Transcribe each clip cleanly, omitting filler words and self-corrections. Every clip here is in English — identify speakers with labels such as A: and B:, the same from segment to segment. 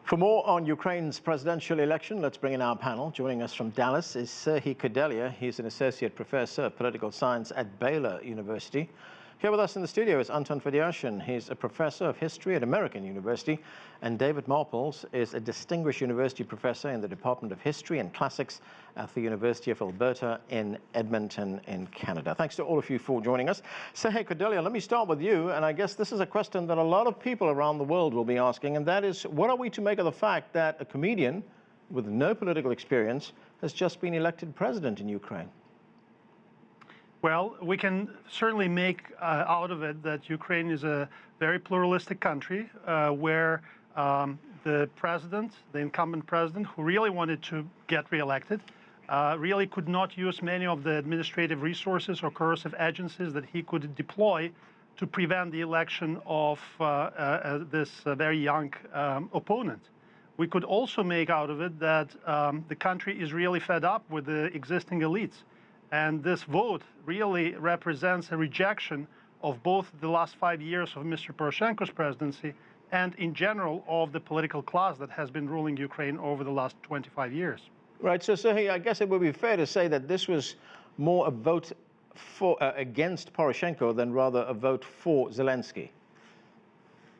A: For more on Ukraine's presidential election, let's bring in our panel. Joining us from Dallas is Serhiy Kudelia. He's an associate professor of political science at Baylor University. Here with us in the studio is Anton Fedyashin. He's a professor of history at American University. And David Marples is a distinguished university professor in the Department of History and Classics at the University of Alberta in Edmonton in Canada. Thanks to all of you for joining us. Serhiy Kudelia, let me start with you. And I guess this is a question that a lot of people around the world will be asking. And that is, what are we to make of the fact that a comedian with no political experience has just been elected president in Ukraine?
B: Well, we can certainly make out of it that Ukraine is a very pluralistic country where the president, the incumbent president, who really wanted to get reelected, really could not use many of the administrative resources or coercive agencies that he could deploy to prevent the election of this very young opponent. We could also make out of it that the country is really fed up with the existing elites. And this vote really represents a rejection of both the last 5 years of Mr. Poroshenko's presidency and, in general, of the political class that has been ruling Ukraine over the last 25 years.
A: Right. So, Serhiy, I guess it would be fair to say that this was more a vote for against Poroshenko than rather a vote for Zelensky.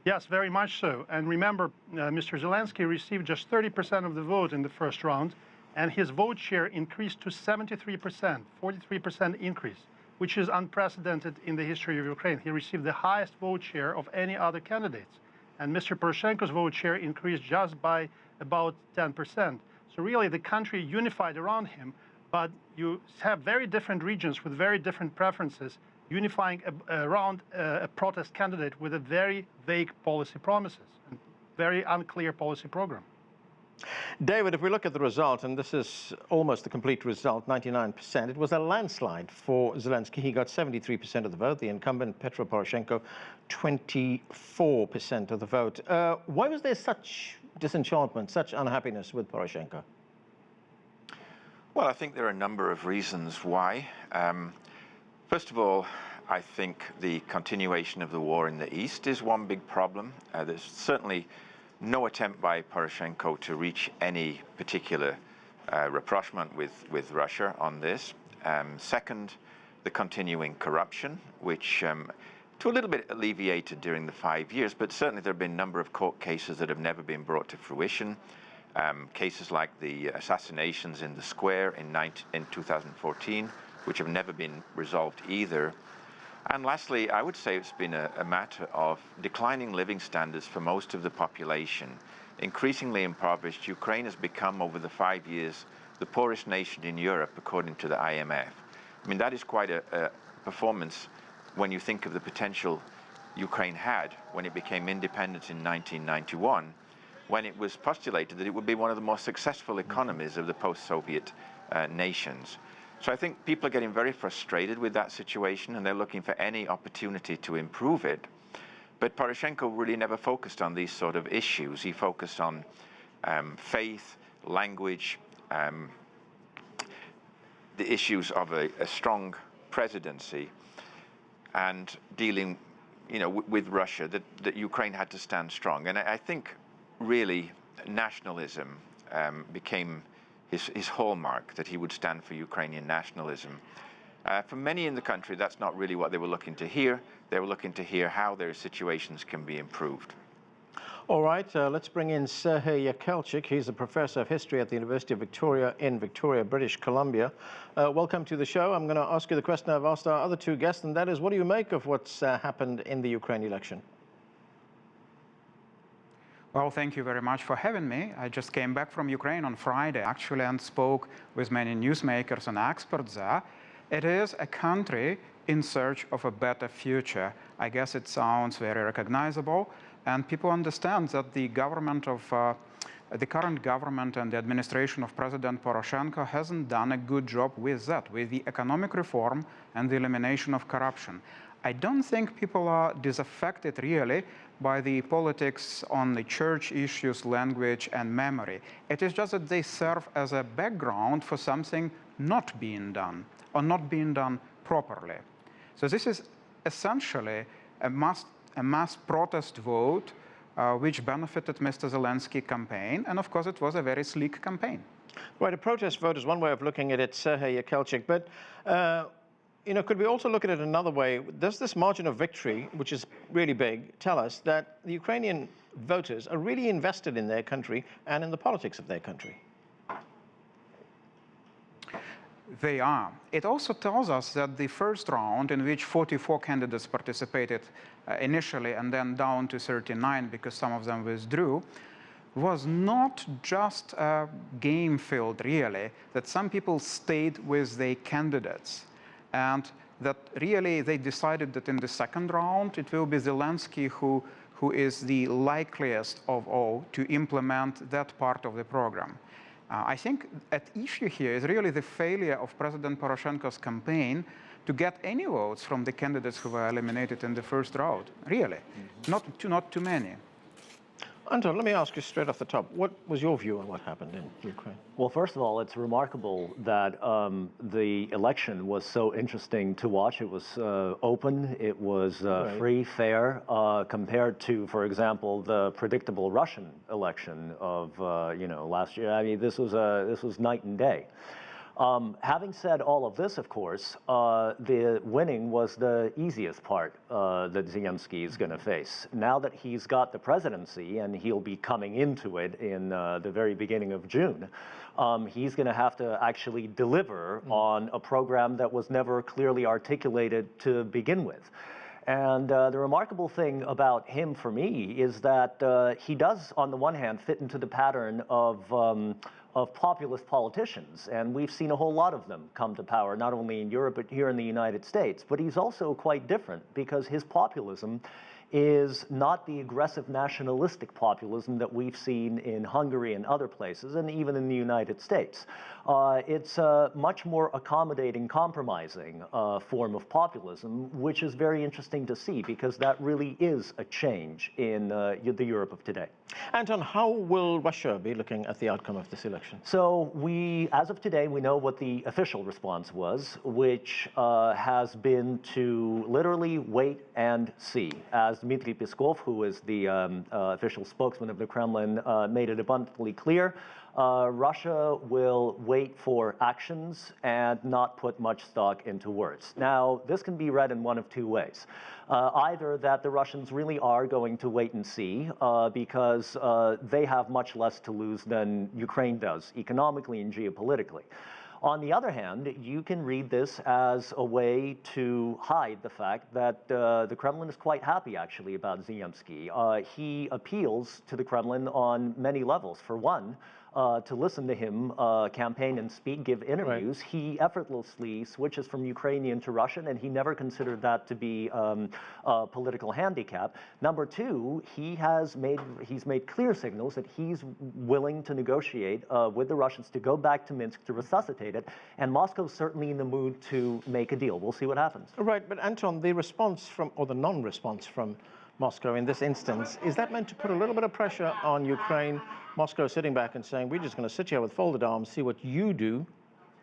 B: Yes, very much so. And remember, Mr. Zelensky received just 30% of the vote in the first round, and his vote share increased to 73%, 43% increase, which is unprecedented in the history of Ukraine. He received the highest vote share of any other candidates. And Mr. Poroshenko's vote share increased just by about 10%. So really the country unified around him, but you have very different regions with very different preferences unifying around a protest candidate with a very vague policy promises and very unclear policy program.
A: David, if we look at the result, and this is almost the complete result, 99%, it was a landslide for Zelensky. He got 73% of the vote. The incumbent, Petro Poroshenko, 24% of the vote. Why was there such disenchantment, such unhappiness with Poroshenko?
C: Well, I think there are a number of reasons why. First of all, I think the continuation of the war in the East is one big problem. There's certainly no attempt by Poroshenko to reach any particular rapprochement with Russia on this. Second, the continuing corruption, which to a little bit alleviated during the 5 years, but certainly there have been a number of court cases that have never been brought to fruition. Cases like the assassinations in the square in 2014, which have never been resolved either. And lastly, I would say it's been a matter of declining living standards for most of the population. Increasingly impoverished, Ukraine has become, over the 5 years, the poorest nation in Europe, according to the IMF. I mean, that is quite a performance when you think of the potential Ukraine had when it became independent in 1991, when it was postulated that it would be one of the most successful economies of the post-Soviet nations. So I think people are getting very frustrated with that situation, and they're looking for any opportunity to improve it. But Poroshenko really never focused on these sort of issues. He focused on faith, language, the issues of a strong presidency, and dealing, with Russia, that Ukraine had to stand strong. And I think really nationalism became his hallmark, that he would stand for Ukrainian nationalism. For many in the country, that's not really what they were looking to hear. They were looking to hear how their situations can be improved.
A: All right, let's bring in Serhy Yekelchyk. He's a professor of history at the University of Victoria in Victoria, British Columbia. Welcome to the show. I'm going to ask you the question I've asked our other two guests, and that is, what do you make of what's happened in the Ukraine election?
D: Well, thank you very much for having me. I just came back from Ukraine on Friday, actually, and spoke with many newsmakers and experts there. It is a country in search of a better future. I guess it sounds very recognizable, and people understand that the government of the current government and the administration of President Poroshenko hasn't done a good job with that, with the economic reform and the elimination of corruption. I don't think people are disaffected really by the politics on the church issues, language, and memory. It is just that they serve as a background for something not being done, or not being done properly. So this is essentially a mass protest vote which benefited Mr. Zelensky's campaign. And of course, it was a very sleek campaign.
A: Right, a protest vote is one way of looking at it, Serhy Yekelchyk, but could we also look at it another way? Does this margin of victory, which is really big, tell us that the Ukrainian voters are really invested in their country and in the politics of their country?
D: They are. It also tells us that the first round, in which 44 candidates participated initially and then down to 39 because some of them withdrew, was not just a game field, really, that some people stayed with their candidates. And that really they decided that in the second round, it will be Zelensky who is the likeliest of all to implement that part of the program. I think at issue here is really the failure of President Poroshenko's campaign to get any votes from the candidates who were eliminated in the first round, really. Not too many.
A: Anton, let me ask you straight off the top, what was your view on what happened in Ukraine?
E: Well, first of all, it's remarkable that the election was so interesting to watch. It was open, it was free, fair, compared to, for example, the predictable Russian election of last year. I mean, this was night and day. Having said all of this, of course, the winning was the easiest part that Zelensky is going to face. Now that he's got the presidency and he'll be coming into it in the very beginning of June, he's going to have to actually deliver on a program that was never clearly articulated to begin with. And the remarkable thing about him for me is that he does, on the one hand, fit into the pattern of populist politicians, and we've seen a whole lot of them come to power, not only in Europe, but here in the United States. But he's also quite different because his populism is not the aggressive nationalistic populism that we've seen in Hungary and other places, and even in the United States. It's a much more accommodating, compromising form of populism, which is very interesting to see because that really is a change in the Europe of today.
A: Anton, how will Russia be looking at the outcome of this election?
E: So as of today, we know what the official response was, which has been to literally wait and see. As Dmitry Peskov, who is the official spokesman of the Kremlin, made it abundantly clear, Russia will wait for actions and not put much stock into words. Now, this can be read in one of two ways. Either that the Russians really are going to wait and see because they have much less to lose than Ukraine does, economically and geopolitically. On the other hand, you can read this as a way to hide the fact that the Kremlin is quite happy, actually, about Zelensky. He appeals to the Kremlin on many levels. For one, to listen to him campaign and speak, give interviews. Right. He effortlessly switches from Ukrainian to Russian, and he never considered that to be a political handicap. Number two, he's made clear signals that he's willing to negotiate with the Russians to go back to Minsk to resuscitate it, and Moscow's certainly in the mood to make a deal. We'll see what happens.
A: Right, but Anton, the response or the non-response from Moscow in this instance, is that meant to put a little bit of pressure on Ukraine? Moscow sitting back and saying, we're just going to sit here with folded arms, see what you do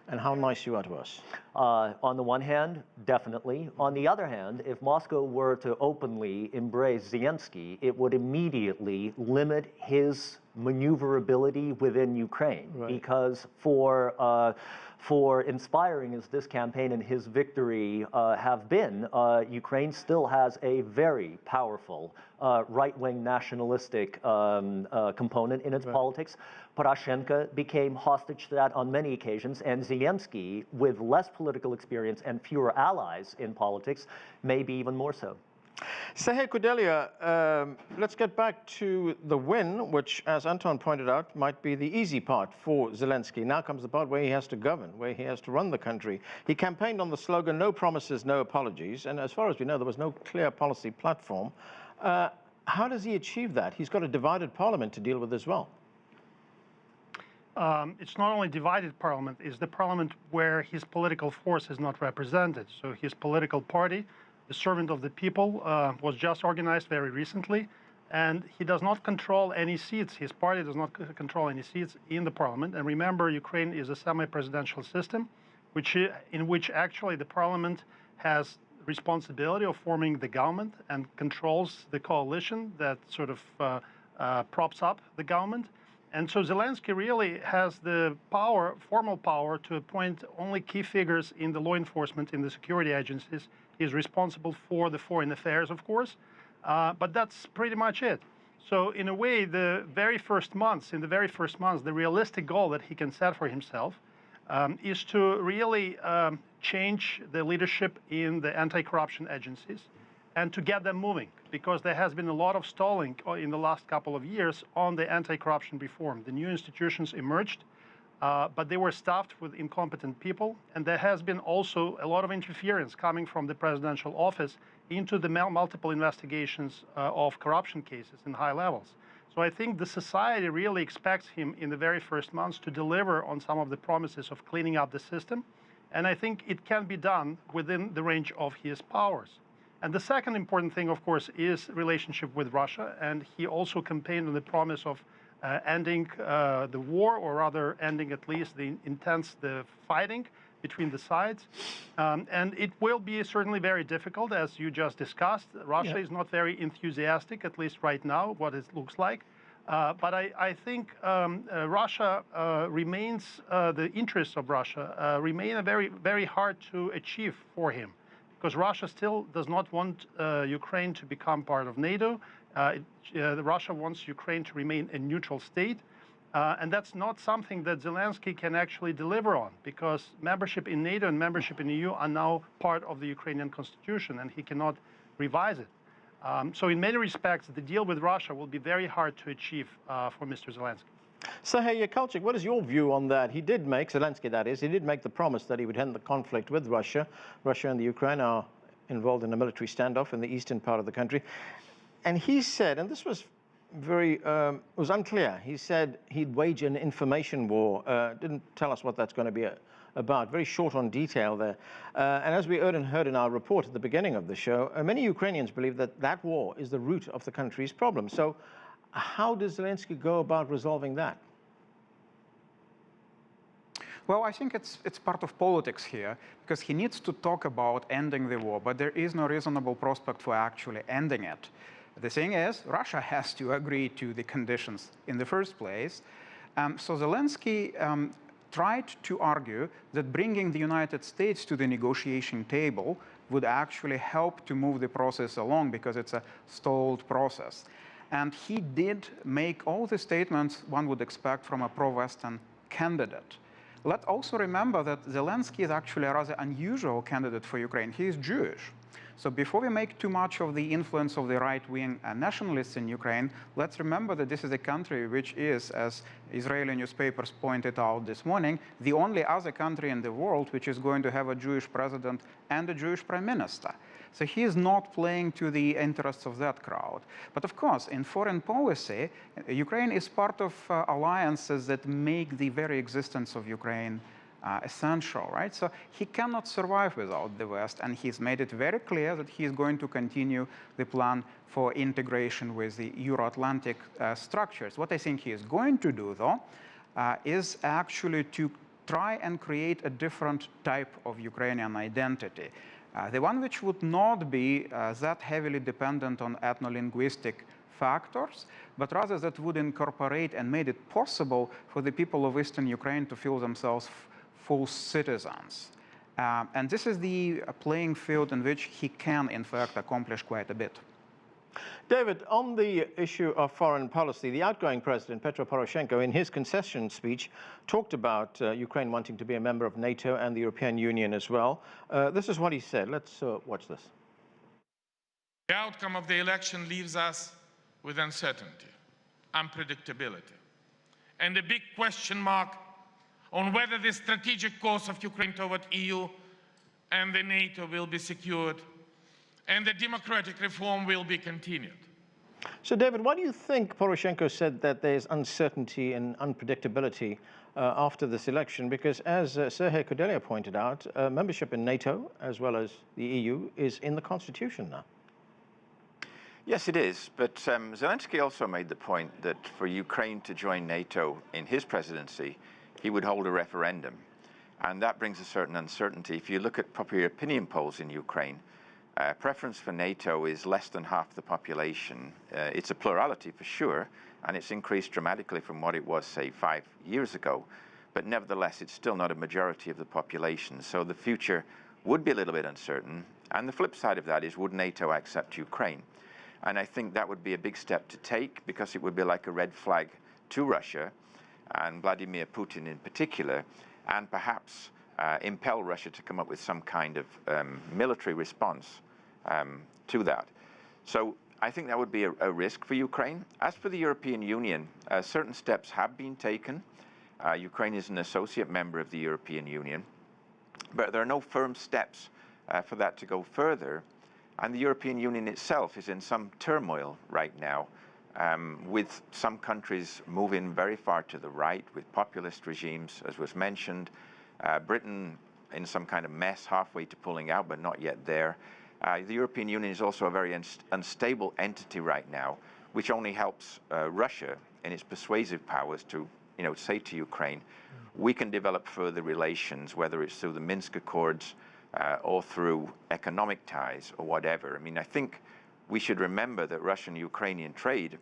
A: and how nice you are to us?
E: On the one hand, definitely. On the other hand, if Moscow were to openly embrace Zelensky, it would immediately limit his maneuverability within Ukraine. Right. Because for inspiring as this campaign and his victory have been, Ukraine still has a very powerful right-wing nationalistic component in its politics. Poroshenko became hostage to that on many occasions, and Zelensky, with less political experience and fewer allies in politics, maybe even more so.
A: Serhiy Kudelia, let's get back to the win, which, as Anton pointed out, might be the easy part for Zelensky. Now comes the part where he has to govern, where he has to run the country. He campaigned on the slogan, no promises, no apologies, and as far as we know, there was no clear policy platform. How does he achieve that? He's got a divided parliament to deal with as well.
B: It's not only divided parliament, it's the parliament where his political force is not represented. So his political party, the Servant of the People, was just organized very recently, and he does not control any seats. His party does not control any seats in the parliament. And remember, Ukraine is a semi-presidential system, in which actually the parliament has responsibility of forming the government and controls the coalition that sort of props up the government. And so Zelensky really has the power, formal power, to appoint only key figures in the law enforcement, in the security agencies. He's responsible for the foreign affairs, of course, but that's pretty much it. So in a way, in the very first months, the realistic goal that he can set for himself is to really change the leadership in the anti-corruption agencies and to get them moving, because there has been a lot of stalling in the last couple of years on the anti-corruption reform. The new institutions emerged, but they were staffed with incompetent people, and there has been also a lot of interference coming from the presidential office into the multiple investigations of corruption cases in high levels. So I think the society really expects him in the very first months to deliver on some of the promises of cleaning up the system, and I think it can be done within the range of his powers. And the second important thing, of course, is relationship with Russia, and he also campaigned on the promise of ending the war, or rather ending at least the fighting between the sides. And it will be certainly very difficult, as you just discussed. Russia is not very enthusiastic, at least right now, what it looks like. But I think Russia remains, the interests of Russia remain very, very hard to achieve for him, because Russia still does not want Ukraine to become part of NATO. Russia wants Ukraine to remain a neutral state. And that's not something that Zelensky can actually deliver on, because membership in NATO and membership in the EU are now part of the Ukrainian constitution, and he cannot revise it. So in many respects, the deal with Russia will be very hard to achieve for Mr. Zelensky.
A: Serhy Yekelchyk, what is your view on that? He did make, Zelensky that is, he did make the promise that he would end the conflict with Russia. Russia and the Ukraine are involved in a military standoff in the eastern part of the country. And he said, and this was very, was unclear, he said he'd wage an information war, didn't tell us what that's going to be about, very short on detail there. And as we heard in our report at the beginning of the show, many Ukrainians believe that that war is the root of the country's problem. So how does Zelensky go about resolving that?
D: Well, I think it's part of politics here, because he needs to talk about ending the war, but there is no reasonable prospect for actually ending it. The thing is, Russia has to agree to the conditions in the first place. So Zelensky tried to argue that bringing the United States to the negotiation table would actually help to move the process along, because it's a stalled process. And he did make all the statements one would expect from a pro-Western candidate. Let's also remember that Zelensky is actually a rather unusual candidate for Ukraine. He is Jewish. So before we make too much of the influence of the right-wing nationalists in Ukraine, let's remember that this is a country which is, as Israeli newspapers pointed out this morning, the only other country in the world which is going to have a Jewish president and a Jewish prime minister. So he is not playing to the interests of that crowd. But of course, in foreign policy, Ukraine is part of alliances that make the very existence of Ukraine essential, right? So he cannot survive without the West, and he's made it very clear that he's going to continue the plan for integration with the Euro-Atlantic structures. What I think he is going to do, though, is actually to try and create a different type of Ukrainian identity. The one which would not be that heavily dependent on ethno-linguistic factors, but rather that would incorporate and made it possible for the people of Eastern Ukraine to feel themselves full citizens. And this is the playing field in which he can, in fact, accomplish quite a bit.
A: David, on the issue of foreign policy, the outgoing president, Petro Poroshenko, in his concession speech, talked about Ukraine wanting to be a member of NATO and the European Union as well. This is what he said. Let's watch this.
F: The outcome of the election leaves us with uncertainty, unpredictability, and a big question mark on whether the strategic course of Ukraine toward EU and the NATO will be secured and the democratic reform will be continued.
A: So, David, why do you think Poroshenko said that there's uncertainty and unpredictability after this election? Because as Serhiy Kudelia pointed out, membership in NATO, as well as the EU, is in the Constitution now.
C: Yes, it is. But Zelensky also made the point that for Ukraine to join NATO in his presidency, he would hold a referendum. And that brings a certain uncertainty. If you look at popular opinion polls in Ukraine, Preference for NATO is less than half the population. It's a plurality for sure, and it's increased dramatically from what it was, say, 5 years ago. But nevertheless, it's still not a majority of the population. So the future would be a little bit uncertain. And the flip side of that is, would NATO accept Ukraine? And I think that would be a big step to take, because it would be like a red flag to Russia, and Vladimir Putin in particular, and perhaps impel Russia to come up with some kind of military response to that. So I think that would be a risk for Ukraine. As for the European Union, certain steps have been taken. Ukraine is an associate member of the European Union, but there are no firm steps for that to go further. And the European Union itself is in some turmoil right now, with some countries moving very far to the right with populist regimes, as was mentioned. Britain in some kind of mess, halfway to pulling out, but not yet there. The European Union is also a very unstable entity right now, which only helps Russia in its persuasive powers to, say to Ukraine, we can develop further relations, whether it's through the Minsk Accords or through economic ties or whatever. I mean, I think we should remember that Russian-Ukrainian trade,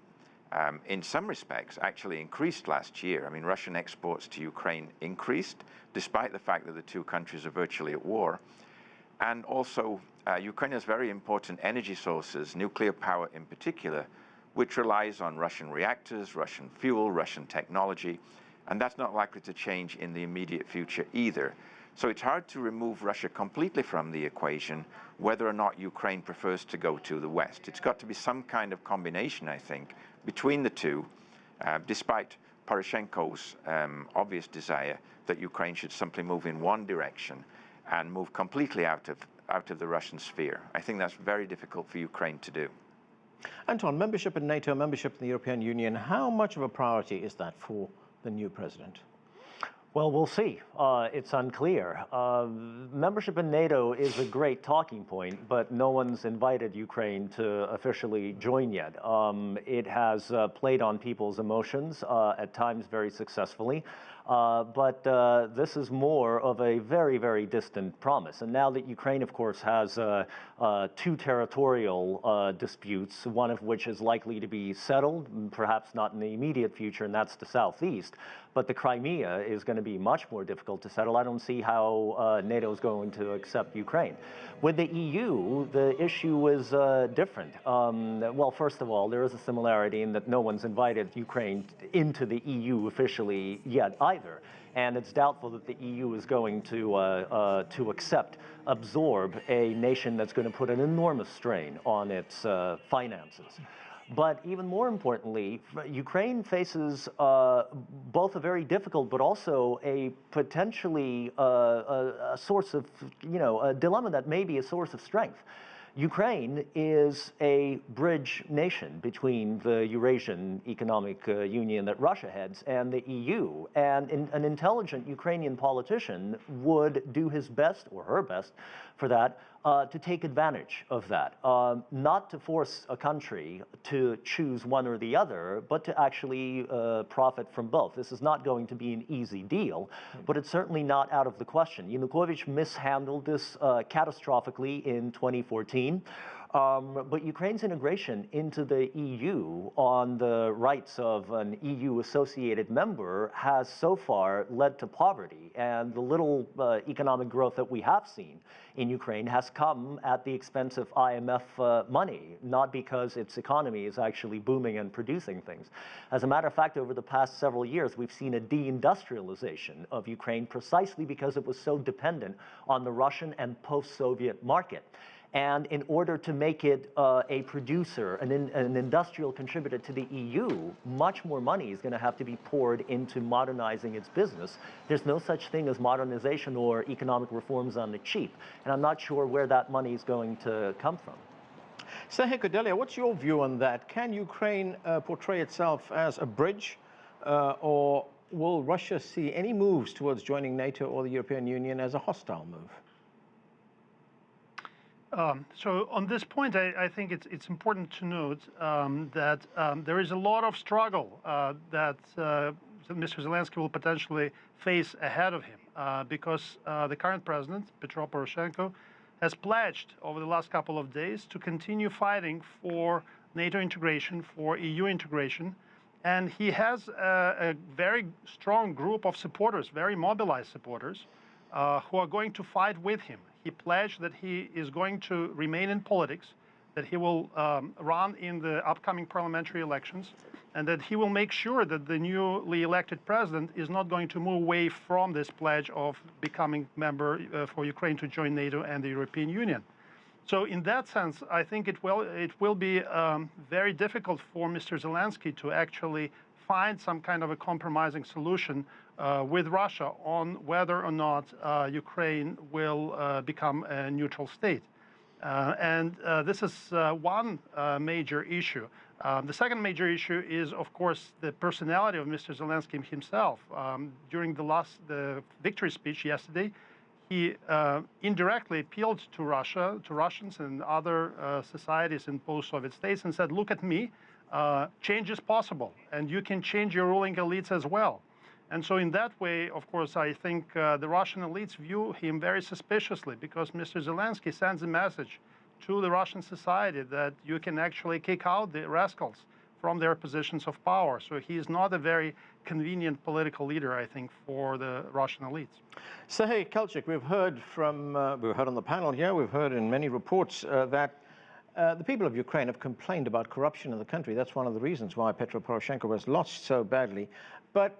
C: in some respects, actually increased last year. I mean, Russian exports to Ukraine increased, despite the fact that the two countries are virtually at war. And also, Ukraine has very important energy sources, nuclear power in particular, which relies on Russian reactors, Russian fuel, Russian technology, and that's not likely to change in the immediate future either. So it's hard to remove Russia completely from the equation, whether or not Ukraine prefers to go to the West. It's got to be some kind of combination, I think, between the two, despite Poroshenko's obvious desire that Ukraine should simply move in one direction and move completely out of the Russian sphere. I think that's very difficult for Ukraine to do.
A: Anton, membership in NATO, membership in the European Union, how much of a priority is that for the new president?
E: Well, we'll see. It's unclear. Membership in NATO is a great talking point, but no one's invited Ukraine to officially join yet. It has played on people's emotions, at times very successfully. But this is more of a very, very distant promise. And now that Ukraine, of course, has two territorial disputes, one of which is likely to be settled, perhaps not in the immediate future, and that's the southeast. But the Crimea is going to be much more difficult to settle. I don't see how NATO is going to accept Ukraine. With the EU, the issue is different. Well, first of all, there is a similarity in that no one's invited Ukraine into the EU officially yet either. And it's doubtful that the EU is going to absorb a nation that's going to put an enormous strain on its finances. But even more importantly, Ukraine faces both a very difficult but also a potentially a source of, a dilemma that may be a source of strength. Ukraine is a bridge nation between the Eurasian Economic Union that Russia heads and the EU. And an intelligent Ukrainian politician would do his best, or her best, for that, to take advantage of that. Not to force a country to choose one or the other, but to actually profit from both. This is not going to be an easy deal, but it's certainly not out of the question. Yanukovych mishandled this catastrophically in 2014. But Ukraine's integration into the EU on the rights of an EU-associated member has so far led to poverty. And the little economic growth that we have seen in Ukraine has come at the expense of IMF money, not because its economy is actually booming and producing things. As a matter of fact, over the past several years, we've seen a deindustrialization of Ukraine precisely because it was so dependent on the Russian and post-Soviet market. And in order to make it a producer, an industrial contributor to the EU, much more money is going to have to be poured into modernizing its business. There's no such thing as modernization or economic reforms on the cheap. And I'm not sure where that money is going to come from.
A: Serhiy Kudelia, what's your view on that? Can Ukraine portray itself as a bridge, or will Russia see any moves towards joining NATO or the European Union as a hostile move?
B: So on this point, I think it's important to note that there is a lot of struggle that Mr. Zelensky will potentially face ahead of him because the current president, Petro Poroshenko, has pledged over the last couple of days to continue fighting for NATO integration, for EU integration. And he has a very strong group of supporters, very mobilized supporters, who are going to fight with him. He pledged that he is going to remain in politics, that he will run in the upcoming parliamentary elections, and that he will make sure that the newly elected president is not going to move away from this pledge of becoming member for Ukraine to join NATO and the European Union. So in that sense, I think it will be very difficult for Mr. Zelensky to actually find some kind of a compromising solution with Russia on whether or not Ukraine will become a neutral state. And this is one major issue. The second major issue is, of course, the personality of Mr. Zelensky himself. During the victory speech yesterday, he indirectly appealed to Russia, to Russians and other societies in post-Soviet states and said, look at me, change is possible, and you can change your ruling elites as well. And so in that way, of course, I think the Russian elites view him very suspiciously, because Mr. Zelensky sends a message to the Russian society that you can actually kick out the rascals from their positions of power. So he is not a very convenient political leader, I think, for the Russian elites.
A: Serhy Yekelchyk, we've heard on the panel here, we've heard in many reports that the people of Ukraine have complained about corruption in the country. That's one of the reasons why Petro Poroshenko was lost so badly. But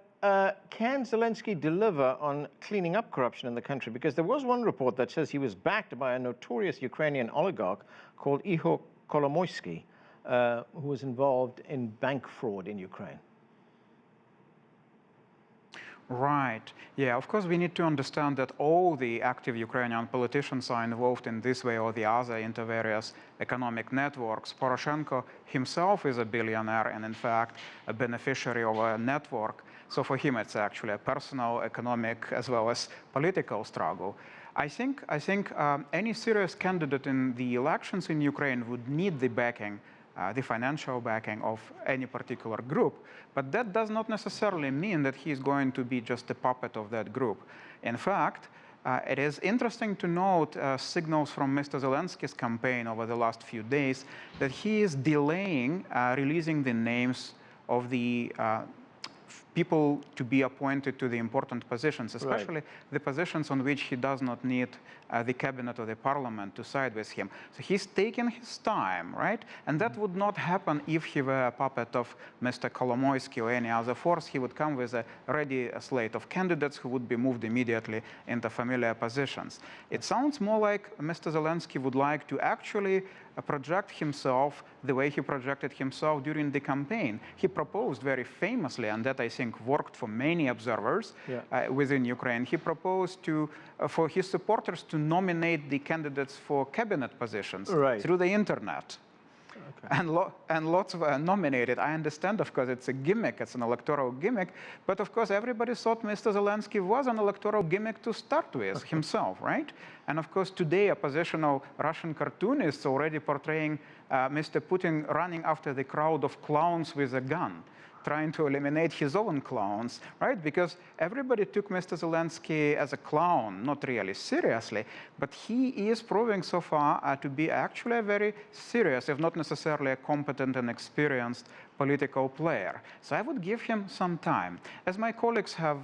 A: can Zelensky deliver on cleaning up corruption in the country? Because there was one report that says he was backed by a notorious Ukrainian oligarch called Serhiy Yekelchyk, who was involved in bank fraud in Ukraine.
D: Right. Yeah, of course, we need to understand that all the active Ukrainian politicians are involved in this way or the other into various economic networks. Poroshenko himself is a billionaire and, in fact, a beneficiary of a network. So for him, it's actually a personal, economic, as well as political struggle. I think any serious candidate in the elections in Ukraine would need the backing, the financial backing of any particular group. But that does not necessarily mean that he's going to be just a puppet of that group. In fact, it is interesting to note signals from Mr. Zelensky's campaign over the last few days that he is delaying releasing the names of the people to be appointed to the important positions, especially the positions on which he does not need the cabinet or the parliament to side with him. So he's taking his time, right? And that would not happen if he were a puppet of Mr. Kolomoisky or any other force. He would come with a ready slate of candidates who would be moved immediately into familiar positions. It sounds more like Mr. Zelensky would like to actually project himself the way he projected himself during the campaign. He proposed very famously, and that I think worked for many observers within Ukraine, he proposed for his supporters to nominate the candidates for cabinet positions through the internet. And lots were nominated. I understand, of course, it's a gimmick, it's an electoral gimmick, but of course everybody thought Mr. Zelensky was an electoral gimmick to start with himself, right? And of course today oppositional Russian cartoonists already portraying Mr. Putin running after the crowd of clowns with a gun, trying to eliminate his own clowns, right? Because everybody took Mr. Zelensky as a clown, not really seriously, but he is proving so far to be actually a very serious, if not necessarily a competent and experienced political player. So I would give him some time. As my colleagues have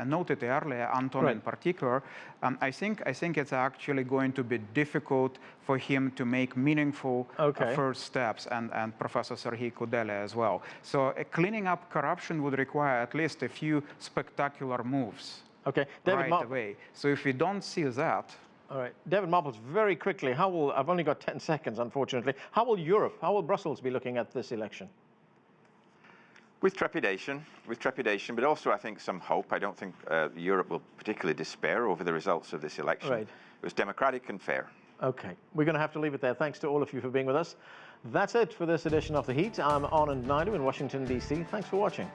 D: noted earlier, Anton in particular, I think it's actually going to be difficult for him to make meaningful first steps, and Professor Serhiy Kudelia as well. So cleaning up corruption would require at least a few spectacular moves
A: David
D: right away. So if we don't see that,
A: all right, David Marples, very quickly, I've only got 10 seconds, unfortunately. How will Brussels be looking at this election?
C: With trepidation, but also I think some hope. I don't think Europe will particularly despair over the results of this election. It was democratic and fair.
A: Okay, we're going to have to leave it there. Thanks to all of you for being with us. That's it for this edition of The Heat. I'm Anand Naidu in Washington, D.C. Thanks for watching.